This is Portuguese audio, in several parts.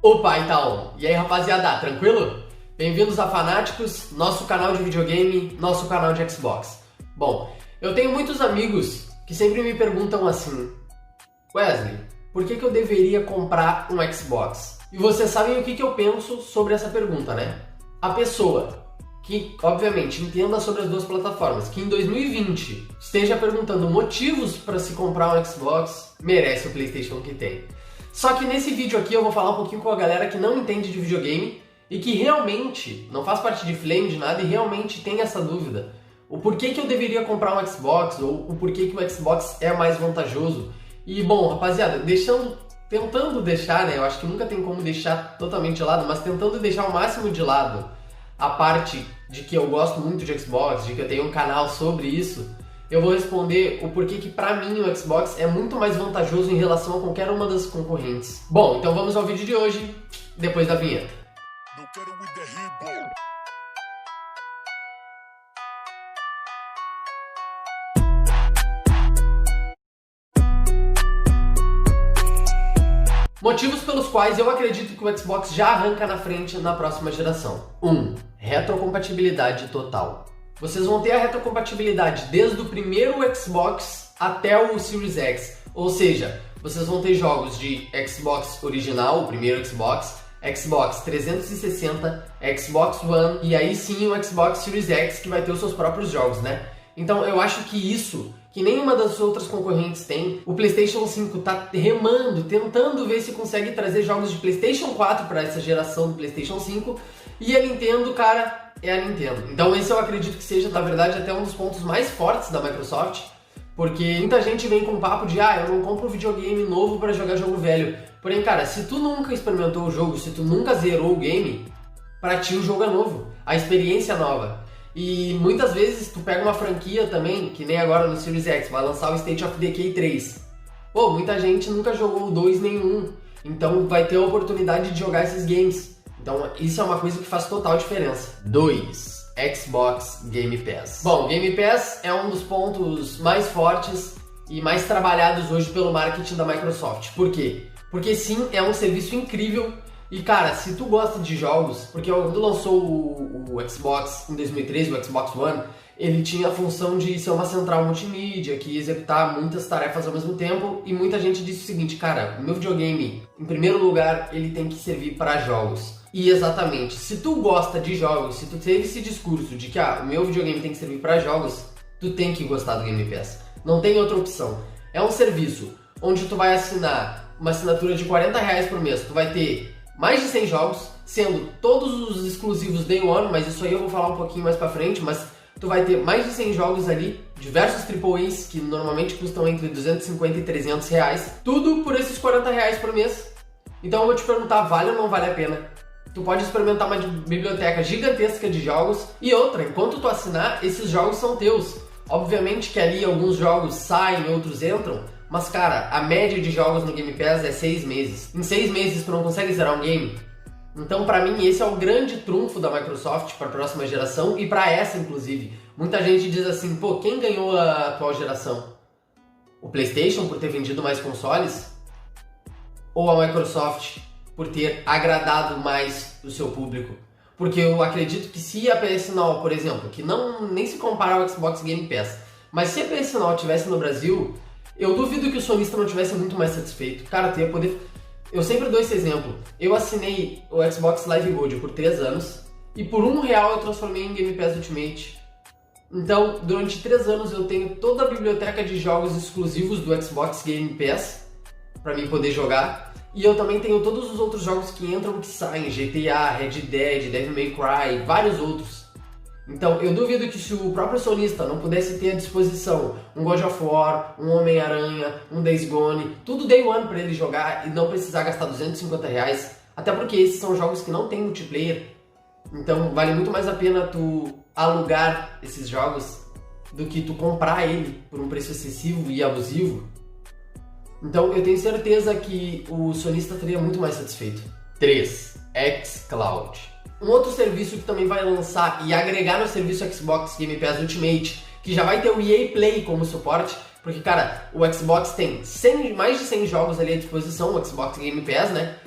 Opa, então! E aí, rapaziada, tranquilo? Bem-vindos a Fanáticos, nosso canal de videogame, nosso canal de Xbox. Bom, eu tenho muitos amigos que sempre me perguntam assim: Wesley, por que eu deveria comprar um Xbox? E vocês sabem o que eu penso sobre essa pergunta, né? A pessoa que, obviamente, entenda sobre as duas plataformas, que em 2020 esteja perguntando motivos para se comprar um Xbox, merece o PlayStation que tem. Só que nesse vídeo aqui eu vou falar um pouquinho com a galera que não entende de videogame e que realmente não faz parte de Flame, de nada, e realmente tem essa dúvida. O porquê que eu deveria comprar um Xbox, ou o porquê que o Xbox é mais vantajoso. E bom, rapaziada, tentando deixar, né, eu acho que nunca tem como deixar totalmente de lado, mas tentando deixar o máximo de lado a parte de que eu gosto muito de Xbox, de que eu tenho um canal sobre isso, eu vou responder o porquê que pra mim o Xbox é muito mais vantajoso em relação a qualquer uma das concorrentes. Bom, então vamos ao vídeo de hoje, depois da vinheta. Motivos pelos quais eu acredito que o Xbox já arranca na frente na próxima geração. 1. Retrocompatibilidade total. Vocês vão ter a retrocompatibilidade desde o primeiro Xbox até o Series X. Ou seja, vocês vão ter jogos de Xbox original, o primeiro Xbox, Xbox 360, Xbox One e aí sim o Xbox Series X, que vai ter os seus próprios jogos, né? Então eu acho que isso, que nenhuma das outras concorrentes tem, o PlayStation 5 tá remando, tentando ver se consegue trazer jogos de PlayStation 4 para essa geração do PlayStation 5, e a Nintendo, cara, é a Nintendo. Então esse eu acredito que seja, na verdade, até um dos pontos mais fortes da Microsoft, porque muita gente vem com o papo de eu não compro um videogame novo para jogar jogo velho. Porém, cara, se tu nunca experimentou o jogo, se tu nunca zerou o game, pra ti o jogo é novo, a experiência é nova. E muitas vezes tu pega uma franquia também, que nem agora no Series X, vai lançar o State of Decay 3. Pô, muita gente nunca jogou o 2 nem o 1, então vai ter a oportunidade de jogar esses games. Então isso é uma coisa que faz total diferença. 2. Xbox Game Pass. Bom, Game Pass é um dos pontos mais fortes e mais trabalhados hoje pelo marketing da Microsoft. Por quê? Porque sim, é um serviço incrível. E cara, se tu gosta de jogos, porque quando lançou o Xbox em 2013, o Xbox One, ele tinha a função de ser uma central multimídia, que ia executar muitas tarefas ao mesmo tempo, e muita gente disse o seguinte: cara, o meu videogame, em primeiro lugar, ele tem que servir para jogos. E exatamente, se tu gosta de jogos, se tu teve esse discurso de que o meu videogame tem que servir para jogos, tu tem que gostar do Game Pass. Não tem outra opção. É um serviço onde tu vai assinar uma assinatura de R$40 por mês, tu vai ter mais de 100 jogos, sendo todos os exclusivos Day One, mas isso aí eu vou falar um pouquinho mais pra frente, mas tu vai ter mais de 100 jogos ali, diversos AAAs que normalmente custam entre 250 e 300 reais, tudo por esses R$40 por mês. Então eu vou te perguntar, vale ou não vale a pena? Tu pode experimentar uma biblioteca gigantesca de jogos, e outra, enquanto tu assinar, esses jogos são teus. Obviamente que ali alguns jogos saem, outros entram, mas cara, a média de jogos no Game Pass é 6 meses. Em 6 meses tu não consegue zerar um game? Então pra mim esse é o grande trunfo da Microsoft para a próxima geração e para essa inclusive. Muita gente diz assim, pô, quem ganhou a atual geração? O PlayStation por ter vendido mais consoles? Ou a Microsoft por ter agradado mais o seu público? Porque eu acredito que se a PS Now, por exemplo, que nem se compara ao Xbox Game Pass, mas se a PS Now estivesse no Brasil, eu duvido que o sonista não tivesse muito mais satisfeito. Cara, tu ia poder... Eu sempre dou esse exemplo. Eu assinei o Xbox Live Gold por 3 anos e por R$1 eu transformei em Game Pass Ultimate. Então, durante 3 anos eu tenho toda a biblioteca de jogos exclusivos do Xbox Game Pass para mim poder jogar. E eu também tenho todos os outros jogos que entram e que saem. GTA, Red Dead, Devil May Cry, vários outros. Então, eu duvido que se o próprio sonista não pudesse ter à disposição um God of War, um Homem-Aranha, um Days Gone, tudo Day One para ele jogar e não precisar gastar R$250, até porque esses são jogos que não tem multiplayer, então vale muito mais a pena tu alugar esses jogos do que tu comprar ele por um preço excessivo e abusivo. Então eu tenho certeza que o sonista estaria muito mais satisfeito. 3. xCloud. Um outro serviço que também vai lançar e agregar no serviço Xbox Game Pass Ultimate, que já vai ter o EA Play como suporte, porque, cara, o Xbox tem mais de 100 jogos ali à disposição, o Xbox Game Pass, né?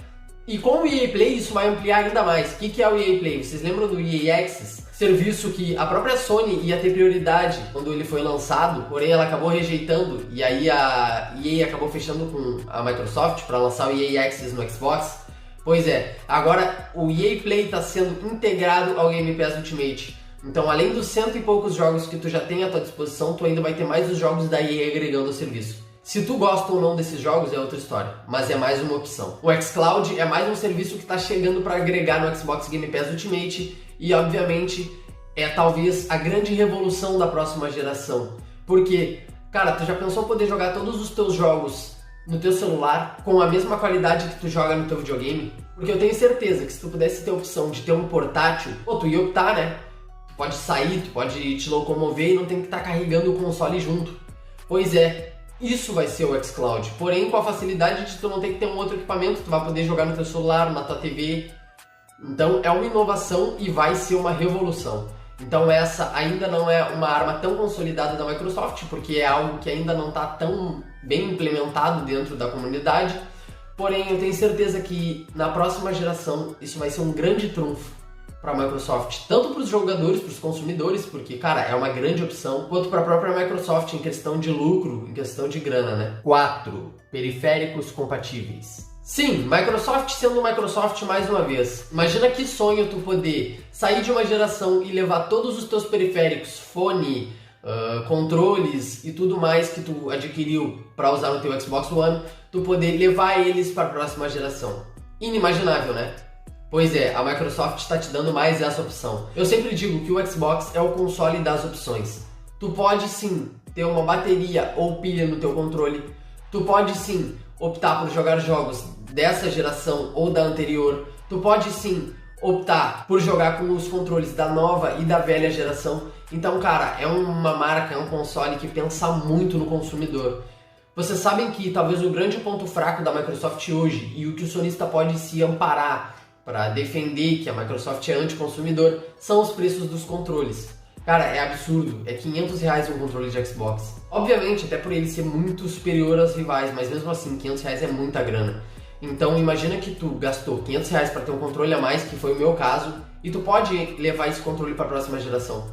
E com o EA Play isso vai ampliar ainda mais. O que é o EA Play? Vocês lembram do EA Access? Serviço que a própria Sony ia ter prioridade quando ele foi lançado, porém ela acabou rejeitando e aí a EA acabou fechando com a Microsoft para lançar o EA Access no Xbox. Pois é, agora o EA Play está sendo integrado ao Game Pass Ultimate. Então, além dos 100 e poucos jogos que tu já tem à tua disposição, tu ainda vai ter mais os jogos da EA agregando ao serviço. Se tu gosta ou não desses jogos é outra história, mas é mais uma opção. O xCloud é mais um serviço que está chegando para agregar no Xbox Game Pass Ultimate e, obviamente, é talvez a grande revolução da próxima geração. Porque, cara, tu já pensou poder jogar todos os teus jogos no teu celular com a mesma qualidade que tu joga no teu videogame? Porque eu tenho certeza que se tu pudesse ter a opção de ter um portátil, pô, tu ia optar, né? Tu pode sair, tu pode te locomover e não tem que estar carregando o console junto. Pois é, isso vai ser o xCloud. Porém, com a facilidade de tu não ter que ter um outro equipamento, tu vai poder jogar no teu celular, na tua TV. Então é uma inovação e vai ser uma revolução. Então essa ainda não é uma arma tão consolidada da Microsoft, porque é algo que ainda não está tão bem implementado dentro da comunidade. Porém, eu tenho certeza que na próxima geração isso vai ser um grande trunfo para a Microsoft, tanto para os jogadores, para os consumidores, porque, cara, é uma grande opção, quanto para a própria Microsoft em questão de lucro, em questão de grana, né? 4. Periféricos compatíveis. Sim, Microsoft sendo Microsoft mais uma vez. Imagina que sonho tu poder sair de uma geração e levar todos os teus periféricos, fone, controles e tudo mais que tu adquiriu para usar no teu Xbox One, tu poder levar eles para a próxima geração. Inimaginável, né? Pois é, a Microsoft está te dando mais essa opção. Eu sempre digo que o Xbox é o console das opções. Tu pode sim ter uma bateria ou pilha no teu controle. Tu pode sim optar por jogar jogos dessa geração ou da anterior. Tu pode sim optar por jogar com os controles da nova e da velha geração. Então, cara, é uma marca, é um console que pensa muito no consumidor. Vocês sabem que talvez o grande ponto fraco da Microsoft hoje e o que o sonista pode se amparar para defender que a Microsoft é anticonsumidor são os preços dos controles. Cara, é absurdo, é R$500 um controle de Xbox. Obviamente, até por ele ser muito superior aos rivais, mas mesmo assim, R$500 é muita grana. Então imagina que tu gastou R$500 para ter um controle a mais, que foi o meu caso, e tu pode levar esse controle para a próxima geração.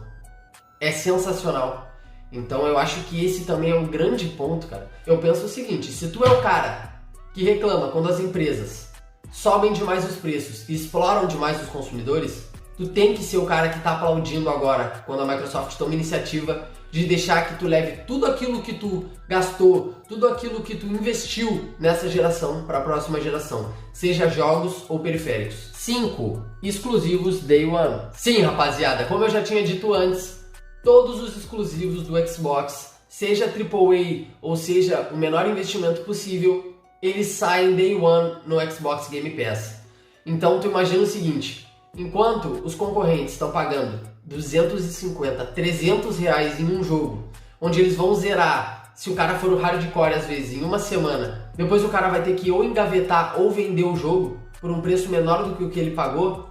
É sensacional. Então eu acho que esse também é um grande ponto, cara. Eu penso o seguinte, se tu é o cara que reclama quando as empresas sobem demais os preços e exploram demais os consumidores, tu tem que ser o cara que está aplaudindo agora quando a Microsoft toma iniciativa de deixar que tu leve tudo aquilo que tu gastou, tudo aquilo que tu investiu nessa geração para a próxima geração, seja jogos ou periféricos. 5. Exclusivos Day One. Sim, rapaziada, como eu já tinha dito antes, todos os exclusivos do Xbox, seja AAA ou seja o menor investimento possível, eles saem Day One no Xbox Game Pass. Então tu imagina o seguinte, enquanto os concorrentes estão pagando 250, 300 reais em um jogo, onde eles vão zerar, se o cara for o hardcore às vezes, em uma semana, depois o cara vai ter que ou engavetar ou vender o jogo por um preço menor do que o que ele pagou,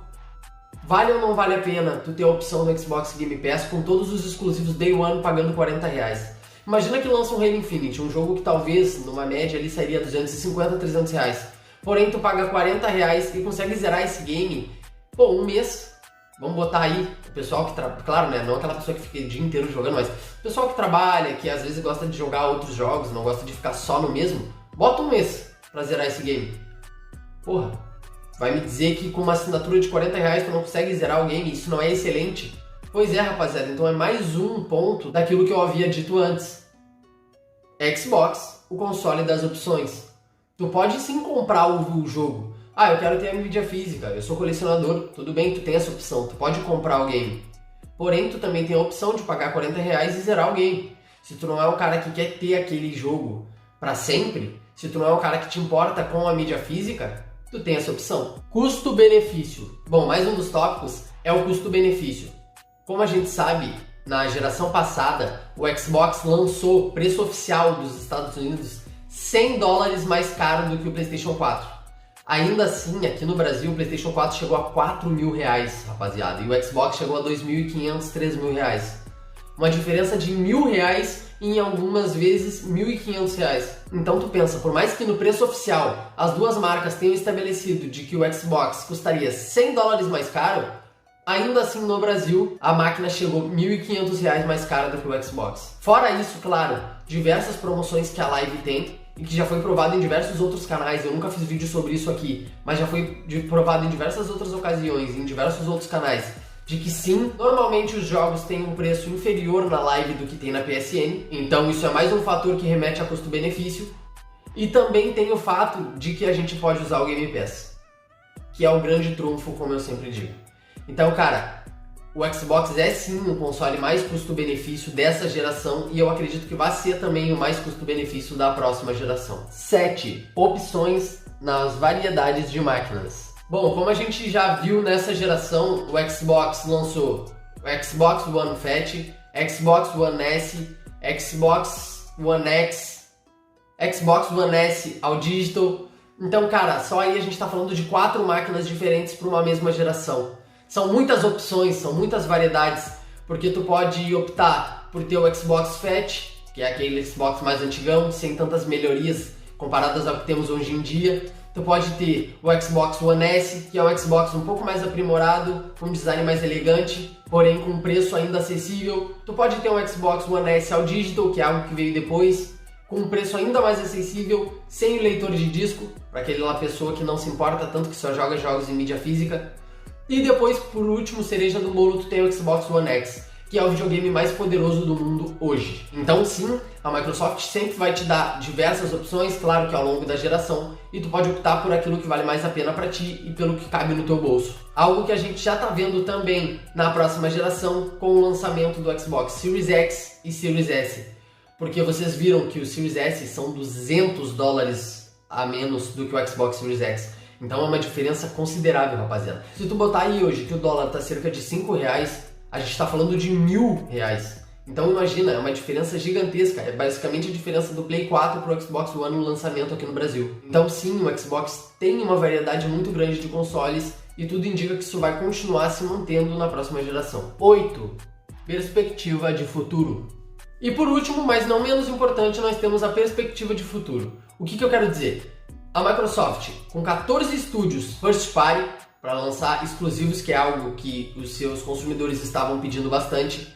vale ou não vale a pena tu ter a opção do Xbox Game Pass com todos os exclusivos Day One pagando 40 reais? Imagina que lança um Halo Infinite, um jogo que talvez, numa média, ali sairia 250, 300 reais. Porém, tu paga 40 reais e consegue zerar esse game, pô, um mês. Vamos botar aí o pessoal que trabalha, claro, né, não aquela pessoa que fica o dia inteiro jogando, mas o pessoal que trabalha, que às vezes gosta de jogar outros jogos, não gosta de ficar só no mesmo, bota um mês pra zerar esse game. Porra, vai me dizer que com uma assinatura de 40 reais tu não consegue zerar o game, isso não é excelente? Pois é, rapaziada, então é mais um ponto daquilo que eu havia dito antes. Xbox, o console das opções. Tu pode sim comprar o jogo. Ah, eu quero ter a mídia física, eu sou colecionador, tudo bem, tu tem essa opção, tu pode comprar o game. Porém, tu também tem a opção de pagar 40 reais e zerar o game. Se tu não é um cara que quer ter aquele jogo para sempre, se tu não é um cara que te importa com a mídia física, tu tem essa opção. Custo-benefício. Bom, mais um dos tópicos é o custo-benefício. Como a gente sabe, na geração passada, o Xbox lançou preço oficial dos Estados Unidos $100 mais caro do que o PlayStation 4. Ainda assim, aqui no Brasil, o PlayStation 4 chegou a R$4.000, rapaziada, e o Xbox chegou a R$2.500, R$3.000. Uma diferença de R$1.000 e em algumas vezes R$1.500. Então tu pensa, por mais que no preço oficial as duas marcas tenham estabelecido de que o Xbox custaria $100 mais caro, ainda assim no Brasil a máquina chegou R$1.500 mais cara do que o Xbox. Fora isso, claro, diversas promoções que a Live tem e que já foi provado em diversos outros canais, eu nunca fiz vídeo sobre isso aqui, mas já foi provado em diversas outras ocasiões, em diversos outros canais, de que sim, normalmente os jogos têm um preço inferior na Live do que tem na PSN, então isso é mais um fator que remete a custo-benefício. E também tem o fato de que a gente pode usar o Game Pass, que é o grande trunfo, como eu sempre digo. Então, cara, o Xbox é sim o console mais custo-benefício dessa geração e eu acredito que vai ser também o mais custo-benefício da próxima geração. 7. Opções nas variedades de máquinas. Bom, como a gente já viu nessa geração, o Xbox lançou o Xbox One Fat, Xbox One S, Xbox One X, Xbox One S All Digital. Então, cara, só aí a gente tá falando de 4 máquinas diferentes para uma mesma geração. São muitas opções, são muitas variedades, porque tu pode optar por ter o Xbox Fat, que é aquele Xbox mais antigão, sem tantas melhorias comparadas ao que temos hoje em dia. Tu pode ter o Xbox One S, que é um Xbox um pouco mais aprimorado, com um design mais elegante, porém com um preço ainda acessível. Tu pode ter um Xbox One S All Digital, que é algo que veio depois, com um preço ainda mais acessível, sem o leitor de disco, para aquela pessoa que não se importa tanto, que só joga jogos em mídia física. E depois, por último, cereja do bolo, tu tem o Xbox One X, que é o videogame mais poderoso do mundo hoje. Então sim, a Microsoft sempre vai te dar diversas opções, claro que ao longo da geração, e tu pode optar por aquilo que vale mais a pena para ti e pelo que cabe no teu bolso. Algo que a gente já tá vendo também na próxima geração com o lançamento do Xbox Series X e Series S. Porque vocês viram que o Series S são $200 a menos do que o Xbox Series X. Então é uma diferença considerável, rapaziada. Se tu botar aí hoje que o dólar tá cerca de R$5, a gente está falando de R$1.000. Então imagina, é uma diferença gigantesca. É basicamente a diferença do Play 4 para o Xbox One no lançamento aqui no Brasil. Então sim, o Xbox tem uma variedade muito grande de consoles e tudo indica que isso vai continuar se mantendo na próxima geração. 8. Perspectiva de futuro. E por último, mas não menos importante, nós temos a perspectiva de futuro. O que eu quero dizer? A Microsoft, com 14 estúdios first party, para lançar exclusivos, que é algo que os seus consumidores estavam pedindo bastante.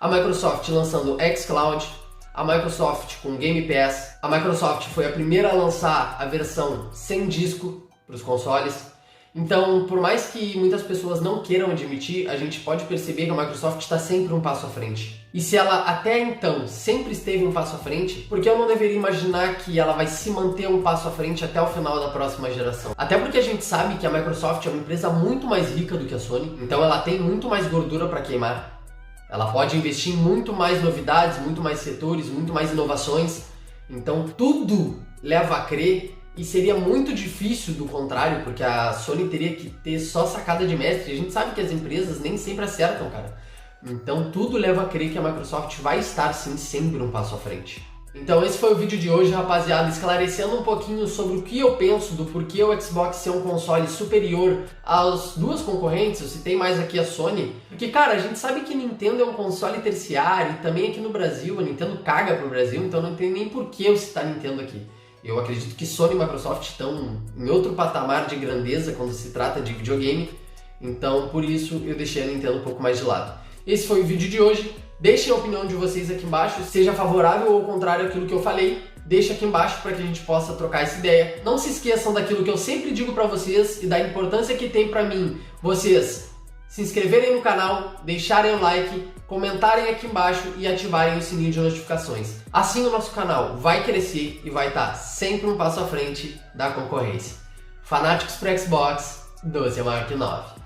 A Microsoft lançando xCloud, a Microsoft com Game Pass. A Microsoft foi a primeira a lançar a versão sem disco para os consoles. Então, por mais que muitas pessoas não queiram admitir, a gente pode perceber que a Microsoft está sempre um passo à frente. E se ela até então sempre esteve um passo à frente, por que eu não deveria imaginar que ela vai se manter um passo à frente até o final da próxima geração? Até porque a gente sabe que a Microsoft é uma empresa muito mais rica do que a Sony, então ela tem muito mais gordura para queimar. Ela pode investir em muito mais novidades, muito mais setores, muito mais inovações. Então tudo leva a crer. E seria muito difícil do contrário, porque a Sony teria que ter só sacada de mestre. A gente sabe que as empresas nem sempre acertam, cara. Então tudo leva a crer que a Microsoft vai estar sim sempre um passo à frente. Então esse foi o vídeo de hoje, rapaziada, esclarecendo um pouquinho sobre o que eu penso do porquê o Xbox ser um console superior às duas concorrentes. Eu citei mais aqui a Sony, porque cara, a gente sabe que Nintendo é um console terciário e também aqui no Brasil, a Nintendo caga pro Brasil, então não tem nem por que eu citar Nintendo aqui. Eu acredito que Sony e Microsoft estão em outro patamar de grandeza quando se trata de videogame, então por isso eu deixei a Nintendo um pouco mais de lado. Esse foi o vídeo de hoje, deixem a opinião de vocês aqui embaixo, seja favorável ou contrário àquilo que eu falei, deixa aqui embaixo para que a gente possa trocar essa ideia. Não se esqueçam daquilo que eu sempre digo para vocês e da importância que tem para mim vocês se inscreverem no canal, deixarem o like, comentarem aqui embaixo e ativarem o sininho de notificações. Assim o nosso canal vai crescer e vai estar sempre um passo à frente da concorrência. Fanáticos pro Xbox, 12 é maior que 9.